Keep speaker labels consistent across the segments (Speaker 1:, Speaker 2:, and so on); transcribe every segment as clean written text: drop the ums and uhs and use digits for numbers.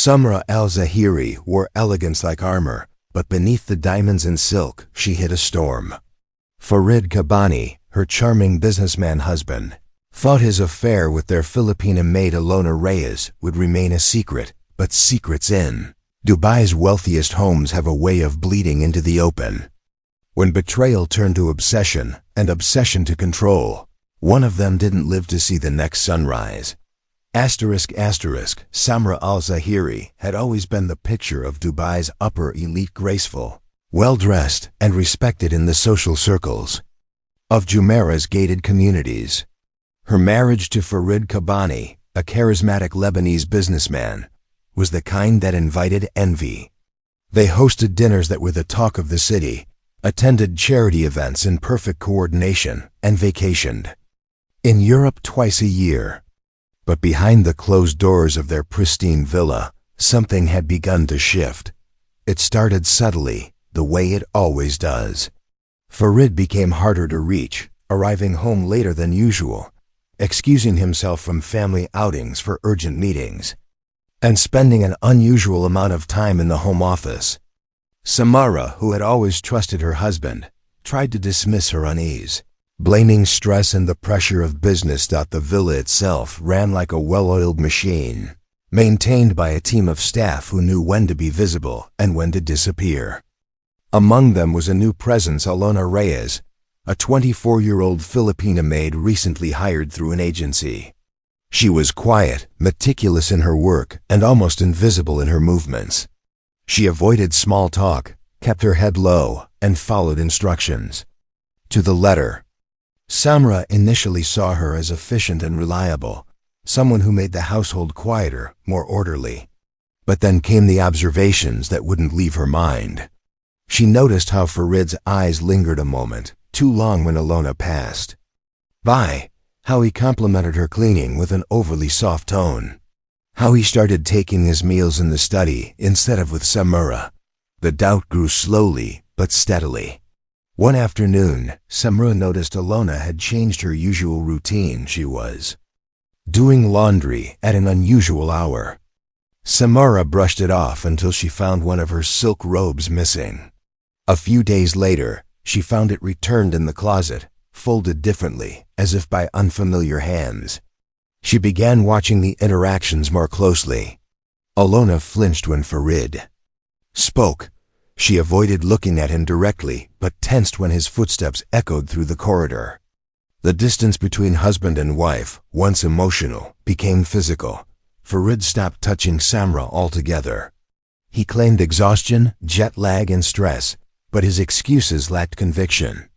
Speaker 1: Samera Al Zahiri wore elegance like armor, but beneath the diamonds and silk she hid a storm. Farid Qabbani, her charming businessman husband, thought his affair with their Filipina maid Alona Reyes would remain a secret, but secrets in Dubai's wealthiest homes have a way of bleeding into the open. When betrayal turned to obsession, and obsession to control, one of them didn't live to see the next sunrise. Samera Al Zahiri had always been the picture of Dubai's upper elite, graceful, well-dressed, and respected in the social circles of Jumeirah's gated communities. Her marriage to Farid Qabbani, a charismatic Lebanese businessman, was the kind that invited envy. They hosted dinners that were the talk of the city, attended charity events in perfect coordination, and vacationed in Europe twice a year. But behind the closed doors of their pristine villa, something had begun to shift. It started subtly, the way it always does. Farid became harder to reach, arriving home later than usual, excusing himself from family outings for urgent meetings, and spending an unusual amount of time in the home office. Samera, who had always trusted her husband, tried to dismiss her unease, blaming stress and the pressure of business. The villa itself ran like a well-oiled machine, maintained by a team of staff who knew when to be visible and when to disappear. Among them was a new presence, Alona Reyes, a 24-year-old Filipina maid recently hired through an agency. She was quiet, meticulous in her work, and almost invisible in her movements. She avoided small talk, kept her head low, and followed instructions to the letter. Samera initially saw her as efficient and reliable, someone who made the household quieter, more orderly. But then came the observations that wouldn't leave her mind. She noticed how Farid's eyes lingered a moment, too long when Alona passed by, how he complimented her cleaning with an overly soft tone, how he started taking his meals in the study instead of with Samera. The doubt grew slowly but steadily. One afternoon, Samera noticed Alona had changed her usual routine. She was doing laundry at an unusual hour. Samera brushed it off until she found one of her silk robes missing. A few days later, she found it returned in the closet, folded differently, as if by unfamiliar hands. She began watching the interactions more closely. Alona flinched when Farid spoke. She avoided looking at him directly, but tensed when his footsteps echoed through the corridor. The distance between husband and wife, once emotional, became physical. Farid stopped touching Samera altogether. He claimed exhaustion, jet lag, and stress, but his excuses lacked conviction.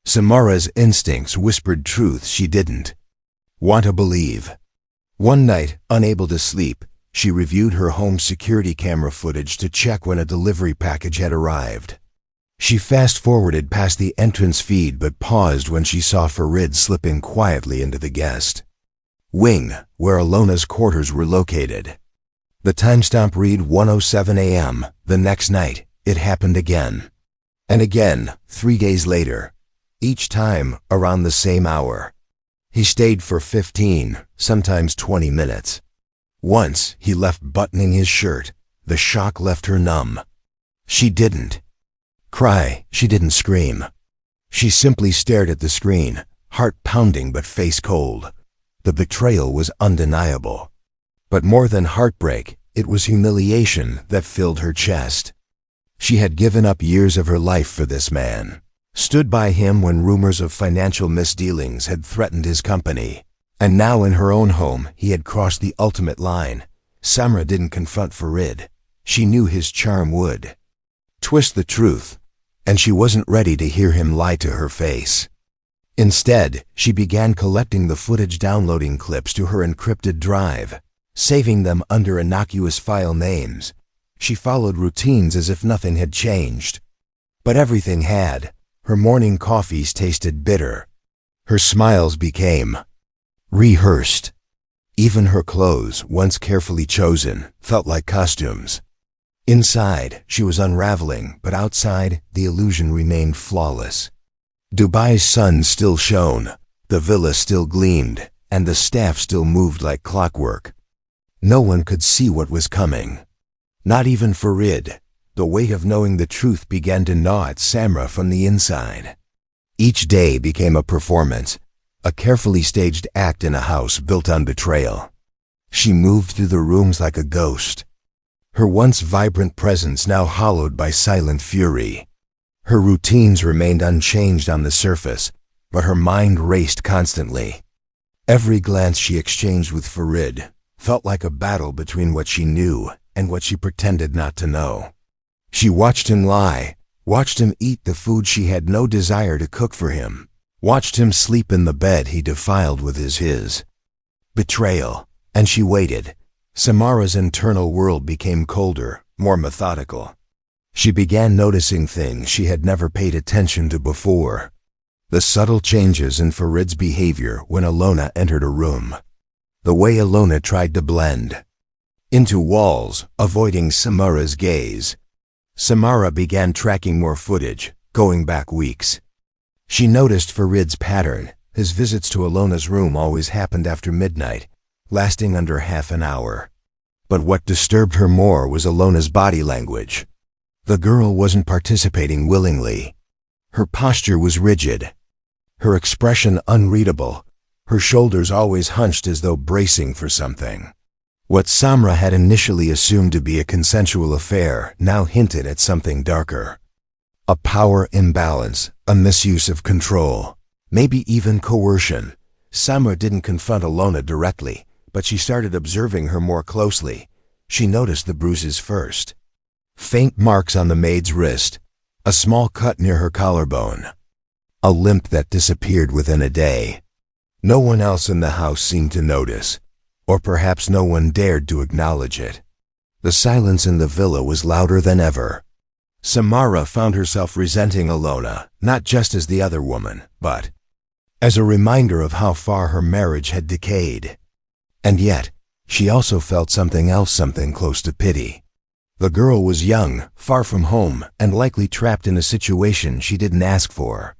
Speaker 1: Samera's instincts whispered truths she didn't want to believe. One night, unable to sleep, she reviewed her home security camera footage to check when a delivery package had arrived. She fast-forwarded past the entrance feed but paused when she saw Farid slipping quietly into the guest wing, where Alona's quarters were located. The timestamp read 1:07 a.m. The next night, it happened again. And again, 3 days later. Each time, around the same hour. He stayed for 15, sometimes 20 minutes. Once, he left buttoning his shirt. The shock left her numb. She didn't cry, she didn't scream. She simply stared at the screen, heart pounding but face cold. The betrayal was undeniable. But more than heartbreak, it was humiliation that filled her chest. She had given up years of her life for this man, stood by him when rumors of financial misdealings had threatened his company. And now in her own home, he had crossed the ultimate line. Samera didn't confront Farid. She knew his charm would twist the truth, and she wasn't ready to hear him lie to her face. Instead, she began collecting the footage, downloading clips to her encrypted drive, saving them under innocuous file names. She followed routines as if nothing had changed. But everything had. Her morning coffees tasted bitter. Her smiles became rehearsed. Even her clothes, once carefully chosen, felt like costumes. Inside, she was unraveling, but outside, the illusion remained flawless. Dubai's sun still shone, the villa still gleamed, and the staff still moved like clockwork. No one could see what was coming. Not even Farid. The weight of knowing the truth began to gnaw at Samera from the inside. Each day became a performance, a carefully staged act in a house built on betrayal. She moved through the rooms like a ghost, her once vibrant presence now hollowed by silent fury. Her routines remained unchanged on the surface, but her mind raced constantly. Every glance she exchanged with Farid felt like a battle between what she knew and what she pretended not to know. She watched him lie, watched him eat the food she had no desire to cook for him, watched him sleep in the bed he defiled with his. Betrayal, and she waited. Samera's internal world became colder, more methodical. She began noticing things she had never paid attention to before. The subtle changes in Farid's behavior when Alona entered a room. The way Alona tried to blend into walls, avoiding Samera's gaze. Samera began tracking more footage, going back weeks. She noticed Farid's pattern. His visits to Alona's room always happened after midnight, lasting under half an hour. But what disturbed her more was Alona's body language. The girl wasn't participating willingly. Her posture was rigid, her expression unreadable, her shoulders always hunched as though bracing for something. What Samera had initially assumed to be a consensual affair now hinted at something darker. A power imbalance, a misuse of control, maybe even coercion. Samera didn't confront Alona directly, but she started observing her more closely. She noticed the bruises first. Faint marks on the maid's wrist, a small cut near her collarbone, a limp that disappeared within a day. No one else in the house seemed to notice, or perhaps no one dared to acknowledge it. The silence in the villa was louder than ever. Samera found herself resenting Alona, not just as the other woman, but as a reminder of how far her marriage had decayed. And yet, she also felt something else, something close to pity. The girl was young, far from home, and likely trapped in a situation she didn't ask for.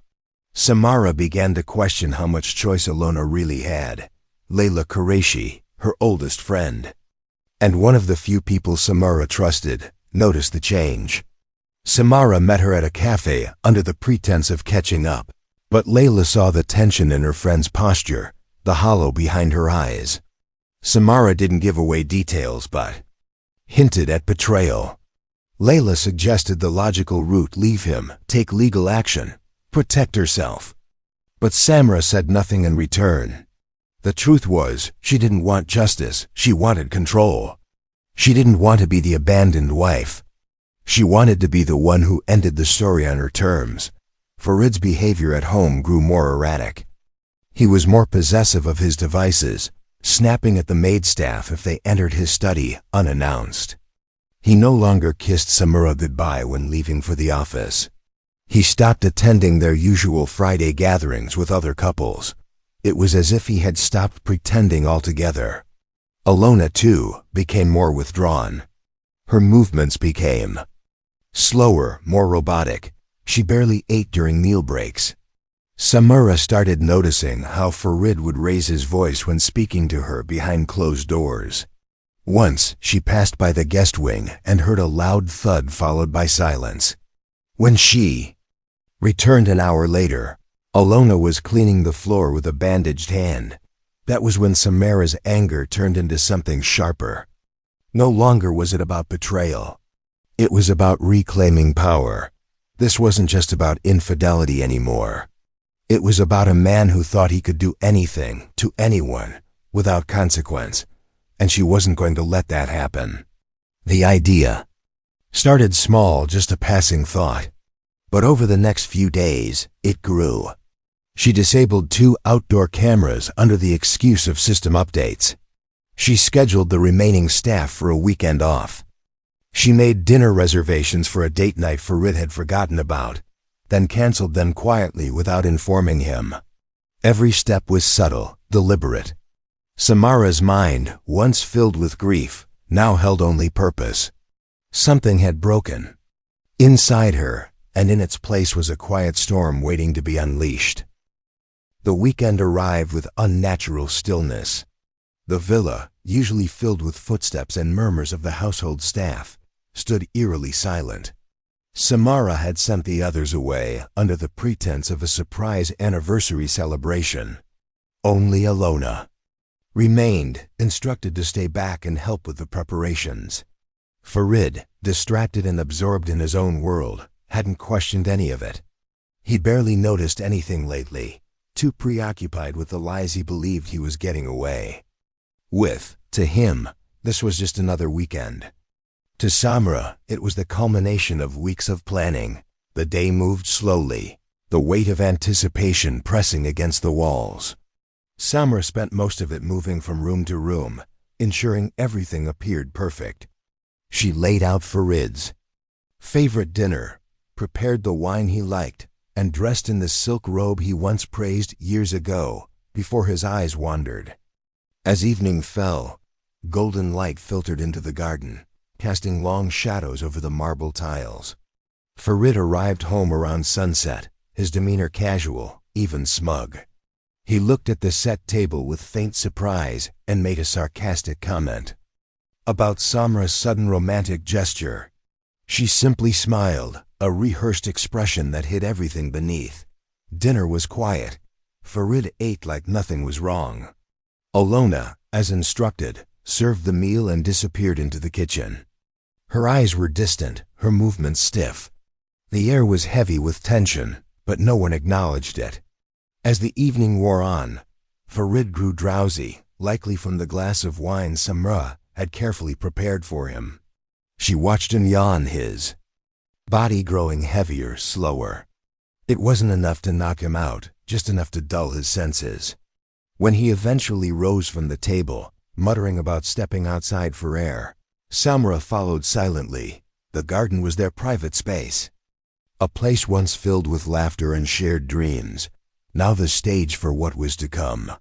Speaker 1: Samera began to question how much choice Alona really had. Layla Qureshi, her oldest friend, and one of the few people Samera trusted, noticed the change. Samera met her at a cafe under the pretense of catching up, but Layla saw the tension in her friend's posture, the hollow behind her eyes. Samera didn't give away details but hinted at betrayal. Layla suggested the logical route: leave him, take legal action, protect herself. But Samera said nothing in return. The truth was, she didn't want justice, she wanted control. She didn't want to be the abandoned wife. She wanted to be the one who ended the story on her terms. Farid's behavior at home grew more erratic. He was more possessive of his devices, snapping at the maid staff if they entered his study unannounced. He no longer kissed Samera goodbye when leaving for the office. He stopped attending their usual Friday gatherings with other couples. It was as if he had stopped pretending altogether. Alona, too, became more withdrawn. Her movements became slower, more robotic. She barely ate during meal breaks. Samera started noticing how Farid would raise his voice when speaking to her behind closed doors. Once, she passed by the guest wing and heard a loud thud followed by silence. When she returned an hour later, Alona was cleaning the floor with a bandaged hand. That was when Samera's anger turned into something sharper. No longer was it about betrayal. It was about reclaiming power. This wasn't just about infidelity anymore. It was about a man who thought he could do anything to anyone without consequence, and she wasn't going to let that happen. The idea started small, just a passing thought, but over the next few days, it grew. She disabled 2 outdoor cameras under the excuse of system updates. She scheduled the remaining staff for a weekend off. She made dinner reservations for a date night Farid had forgotten about, then canceled them quietly without informing him. Every step was subtle, deliberate. Samera's mind, once filled with grief, now held only purpose. Something had broken inside her, and in its place was a quiet storm waiting to be unleashed. The weekend arrived with unnatural stillness. The villa, usually filled with footsteps and murmurs of the household staff, stood eerily silent. Samera had sent the others away under the pretense of a surprise anniversary celebration. Only Alona remained, instructed to stay back and help with the preparations. Farid, distracted and absorbed in his own world, hadn't questioned any of it. He barely noticed anything lately, too preoccupied with the lies he believed he was getting away with. To him, this was just another weekend. To Samera, it was the culmination of weeks of planning. The day moved slowly, the weight of anticipation pressing against the walls. Samera spent most of it moving from room to room, ensuring everything appeared perfect. She laid out Farid's favorite dinner, prepared the wine he liked, and dressed in the silk robe he once praised years ago, before his eyes wandered. As evening fell, golden light filtered into the garden, casting long shadows over the marble tiles. Farid arrived home around sunset, his demeanor casual, even smug. He looked at the set table with faint surprise and made a sarcastic comment about Samera's sudden romantic gesture. She simply smiled, a rehearsed expression that hid everything beneath. Dinner was quiet. Farid ate like nothing was wrong. Alona, as instructed, served the meal and disappeared into the kitchen. Her eyes were distant, her movements stiff. The air was heavy with tension, but no one acknowledged it. As the evening wore on, Farid grew drowsy, likely from the glass of wine Samera had carefully prepared for him. She watched him yawn, his body growing heavier, slower. It wasn't enough to knock him out, just enough to dull his senses. When he eventually rose from the table, muttering about stepping outside for air, Samera followed silently. The garden was their private space. A place once filled with laughter and shared dreams, now the stage for what was to come.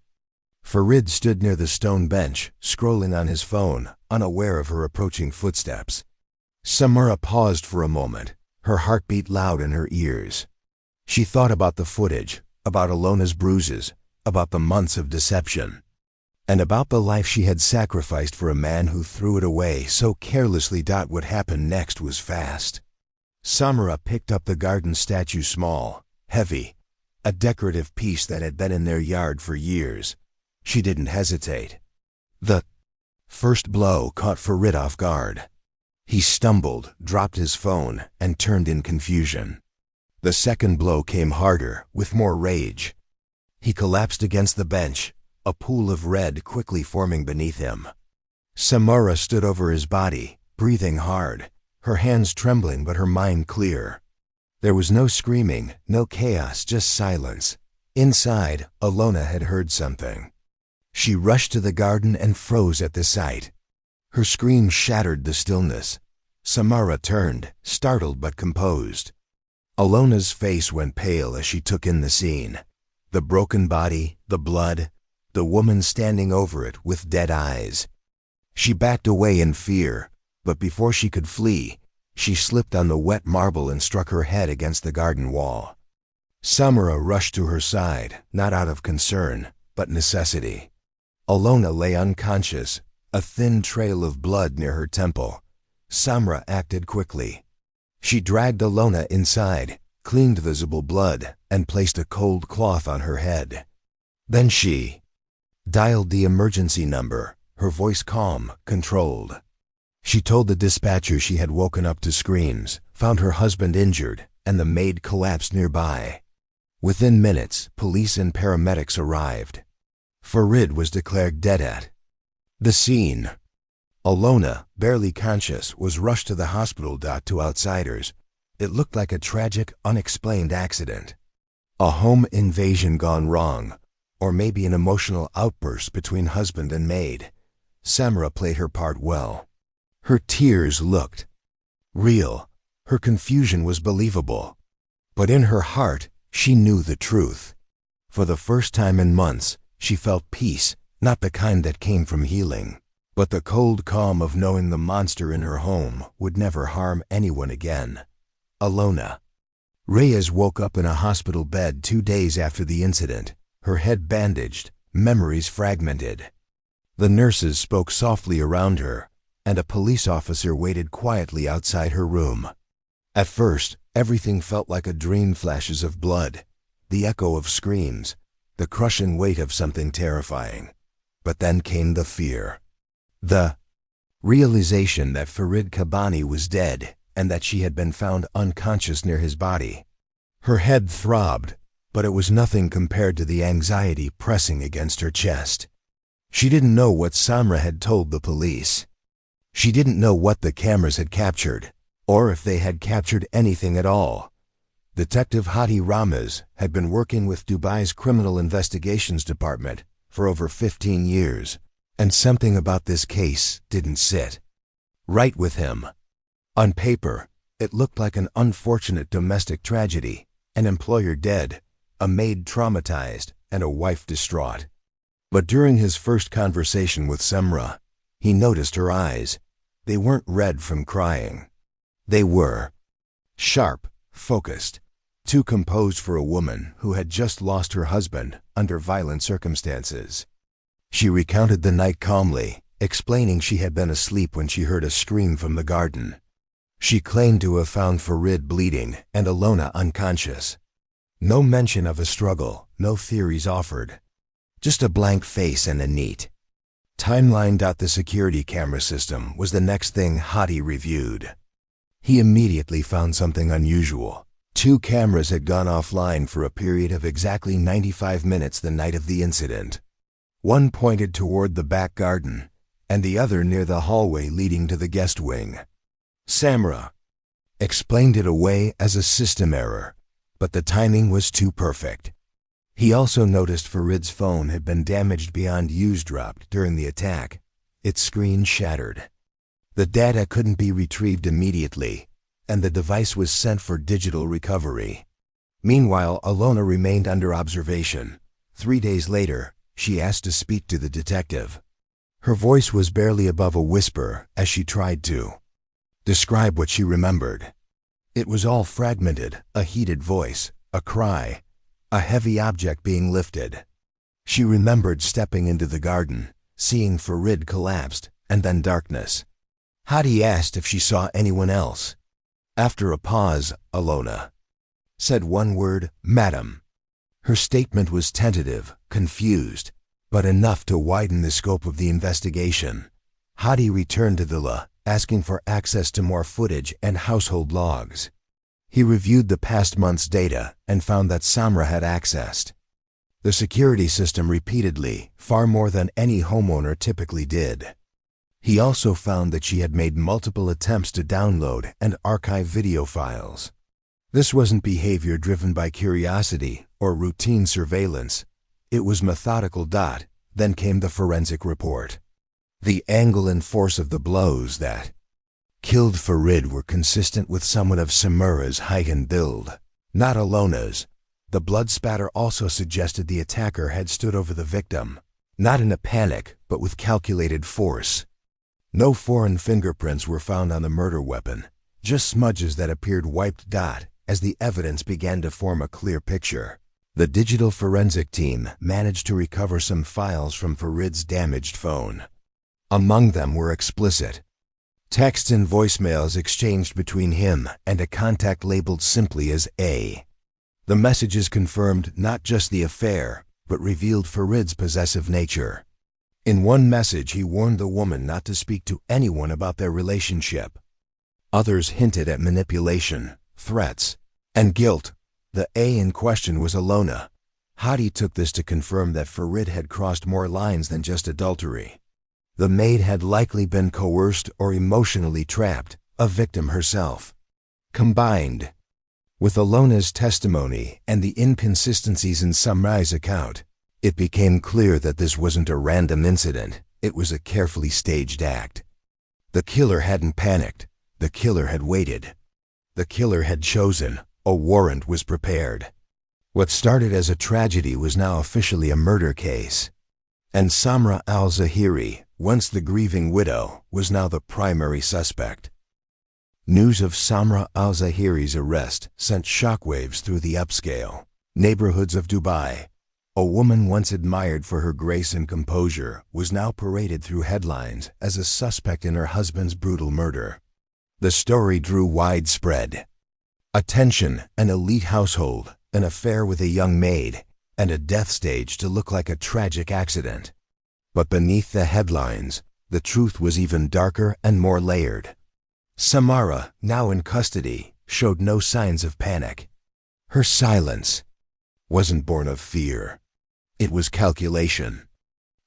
Speaker 1: Farid stood near the stone bench, scrolling on his phone, unaware of her approaching footsteps. Samera paused for a moment, her heart beat loud in her ears. She thought about the footage, about Alona's bruises, about the months of deception, and about the life she had sacrificed for a man who threw it away so carelessly. What happened next was fast. Samera picked up the garden statue, small, heavy, a decorative piece that had been in their yard for years. She didn't hesitate. The first blow caught Farid off guard. He stumbled, dropped his phone, and turned in confusion. The second blow came harder, with more rage. He collapsed against the bench, a pool of red quickly forming beneath him. Samera stood over his body, breathing hard, her hands trembling but her mind clear. There was no screaming, no chaos, just silence. Inside, Alona had heard something. She rushed to the garden and froze at the sight. Her scream shattered the stillness. Samera turned, startled but composed. Alona's face went pale as she took in the scene. The broken body, the blood, the woman standing over it with dead eyes. She backed away in fear, but before she could flee, she slipped on the wet marble and struck her head against the garden wall. Samera rushed to her side, not out of concern, but necessity. Alona lay unconscious, a thin trail of blood near her temple. Samera acted quickly. She dragged Alona inside, cleaned visible blood, and placed a cold cloth on her head. Then she dialed the emergency number, her voice calm, controlled. She told the dispatcher she had woken up to screams, found her husband injured, and the maid collapsed nearby. Within minutes, police and paramedics arrived. Farid was declared dead at the scene. Alona, barely conscious, was rushed to the hospital. To outsiders, it looked like a tragic, unexplained accident. A home invasion gone wrong, or maybe an emotional outburst between husband and maid. Samera played her part well. Her tears looked real. Her confusion was believable. But in her heart, she knew the truth. For the first time in months, she felt peace, not the kind that came from healing, but the cold calm of knowing the monster in her home would never harm anyone again. Alona Reyes woke up in a hospital bed 2 days after the incident, her head bandaged, memories fragmented. The nurses spoke softly around her, and a police officer waited quietly outside her room. At first, everything felt like a dream: flashes of blood, the echo of screams, the crushing weight of something terrifying. But then came the fear. The realization that Farid Qabbani was dead and that she had been found unconscious near his body. Her head throbbed, but it was nothing compared to the anxiety pressing against her chest. She didn't know what Samera had told the police. She didn't know what the cameras had captured, or if they had captured anything at all. Detective Hadi Ramez had been working with Dubai's Criminal Investigations Department for over 15 years, and something about this case didn't sit right with him. On paper, it looked like an unfortunate domestic tragedy: an employer dead, a maid traumatized, and a wife distraught. But during his first conversation with Samera, he noticed her eyes. They weren't red from crying. They were sharp, focused, too composed for a woman who had just lost her husband under violent circumstances. She recounted the night calmly, explaining she had been asleep when she heard a scream from the garden. She claimed to have found Farid bleeding and Alona unconscious. No mention of a struggle, no theories offered. Just a blank face and a neat timeline. The security camera system was the next thing Hadi reviewed. He immediately found something unusual. 2 cameras had gone offline for a period of exactly 95 minutes the night of the incident. One pointed toward the back garden, and the other near the hallway leading to the guest wing. Samera explained it away as a system error, but the timing was too perfect. He also noticed Farid's phone had been damaged beyond use. Dropped during the attack. Its screen shattered. The data couldn't be retrieved immediately, and the device was sent for digital recovery. Meanwhile, Alona remained under observation. 3 days later, she asked to speak to the detective. Her voice was barely above a whisper as she tried to describe what she remembered. It was all fragmented: a heated voice, a cry, a heavy object being lifted. She remembered stepping into the garden, seeing Farid collapsed, and then darkness. Hadi asked if she saw anyone else. After a pause, Alona said one word: "Madam." Her statement was tentative, confused, but enough to widen the scope of the investigation. Hadi returned to the villa, asking for access to more footage and household logs. He reviewed the past month's data and found that Samera had accessed the security system repeatedly, far more than any homeowner typically did. He also found that she had made multiple attempts to download and archive video files. This wasn't behavior driven by curiosity or routine surveillance. It was methodical. Then came the forensic report. The angle and force of the blows that killed Farid were consistent with someone of Samera's height and build, not Alona's. The blood spatter also suggested the attacker had stood over the victim, not in a panic, but with calculated force. No foreign fingerprints were found on the murder weapon, just smudges that appeared wiped. As the evidence began to form a clear picture, the digital forensic team managed to recover some files from Farid's damaged phone. Among them were explicit texts and voicemails exchanged between him and a contact labeled simply as A. The messages confirmed not just the affair, but revealed Farid's possessive nature. In one message, he warned the woman not to speak to anyone about their relationship. Others hinted at manipulation, threats, and guilt. The A in question was Alona. Hadi took this to confirm that Farid had crossed more lines than just adultery. The maid had likely been coerced or emotionally trapped, a victim herself. Combined with Alona's testimony and the inconsistencies in Samera's account, it became clear that this wasn't a random incident. It was a carefully staged act. The killer hadn't panicked. The killer had waited. The killer had chosen. A warrant was prepared. What started as a tragedy was now officially a murder case. And Samera Al Zahiri, once the grieving widow, was now the primary suspect. News of Samera Al Zahiri's arrest sent shockwaves through the upscale neighborhoods of Dubai. A woman once admired for her grace and composure was now paraded through headlines as a suspect in her husband's brutal murder. The story drew widespread attention: an elite household, an affair with a young maid, and a death staged to look like a tragic accident. But beneath the headlines, the truth was even darker and more layered. Samera, now in custody, showed no signs of panic. Her silence wasn't born of fear. It was calculation.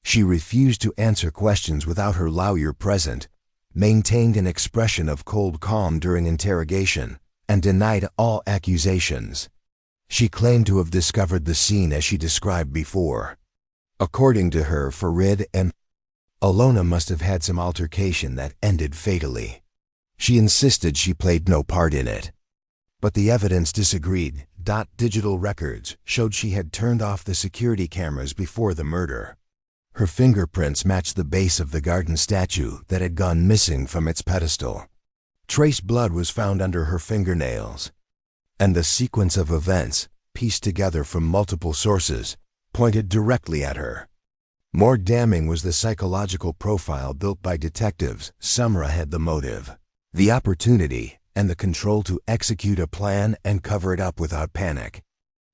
Speaker 1: She refused to answer questions without her lawyer present, maintained an expression of cold calm during interrogation, and denied all accusations. She claimed to have discovered the scene as she described before. According to her, Farid and Alona must have had some altercation that ended fatally. She insisted she played no part in it. But the evidence disagreed. Digital records showed she had turned off the security cameras before the murder. Her fingerprints matched the base of the garden statue that had gone missing from its pedestal. Trace blood was found under her fingernails. And the sequence of events, pieced together from multiple sources, pointed directly at her. More damning was the psychological profile built by detectives. Samera had the motive, the opportunity, and the control to execute a plan and cover it up without panic.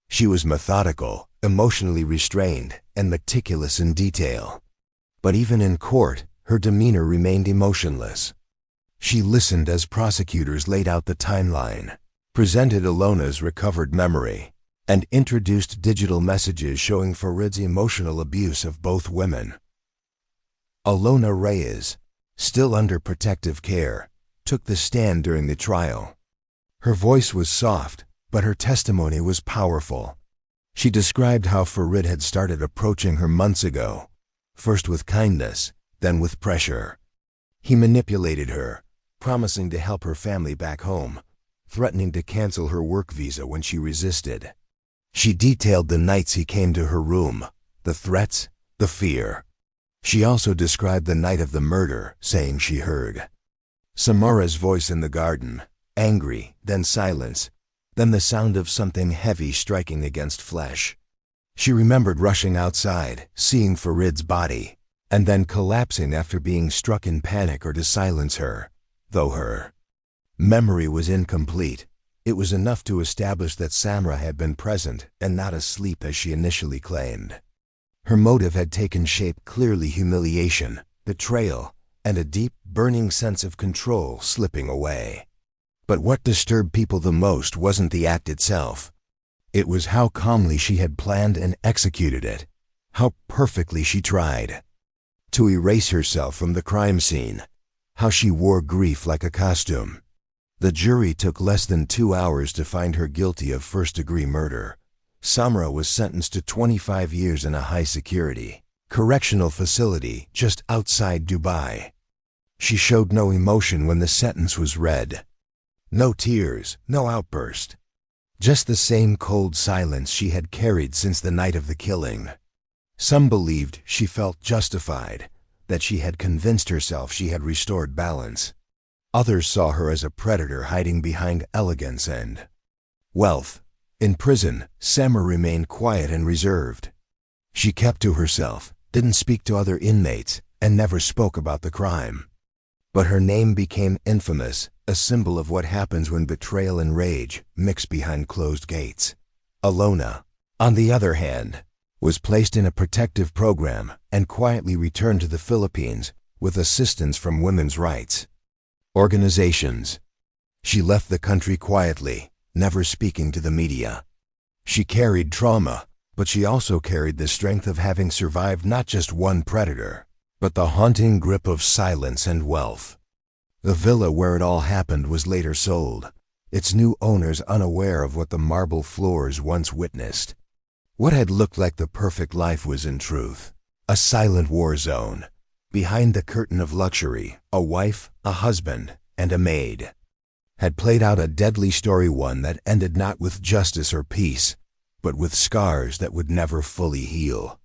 Speaker 1: She was methodical, emotionally restrained, and meticulous in detail. But even in court, her demeanor remained emotionless. She listened as prosecutors laid out the timeline, presented Alona's recovered memory, and introduced digital messages showing Farid's emotional abuse of both women. Alona Reyes, still under protective care, took the stand during the trial. Her voice was soft, but her testimony was powerful. She described how Farid had started approaching her months ago, first with kindness, then with pressure. He manipulated her, promising to help her family back home, threatening to cancel her work visa when she resisted. She detailed the nights he came to her room, the threats, the fear. She also described the night of the murder, saying she heard Samera's voice in the garden, angry, then silence, then the sound of something heavy striking against flesh. She remembered rushing outside, seeing Farid's body, and then collapsing after being struck in panic or to silence her. Though her memory was incomplete, it was enough to establish that Samera had been present and not asleep as she initially claimed. Her motive had taken shape: clearly humiliation, betrayal, and a deep, burning sense of control slipping away. But what disturbed people the most wasn't the act itself. It was how calmly she had planned and executed it, how perfectly she tried to erase herself from the crime scene, how she wore grief like a costume. The jury took less than 2 hours to find her guilty of first-degree murder. Samera was sentenced to 25 years in a high-security correctional facility just outside Dubai. She showed no emotion when the sentence was read. No tears, no outburst. Just the same cold silence she had carried since the night of the killing. Some believed she felt justified, that she had convinced herself she had restored balance. Others saw her as a predator hiding behind elegance and wealth. In prison, Samera remained quiet and reserved. She kept to herself, didn't speak to other inmates, and never spoke about the crime. But her name became infamous, a symbol of what happens when betrayal and rage mix behind closed gates. Alona, on the other hand, was placed in a protective program and quietly returned to the Philippines with assistance from women's rights organizations. She left the country quietly, never speaking to the media. She carried trauma, but she also carried the strength of having survived not just one predator, but the haunting grip of silence and wealth. The villa where it all happened was later sold, its new owners unaware of what the marble floors once witnessed. What had looked like the perfect life was in truth a silent war zone. Behind the curtain of luxury, a wife, a husband, and a maid had played out a deadly story, one that ended not with justice or peace, but with scars that would never fully heal.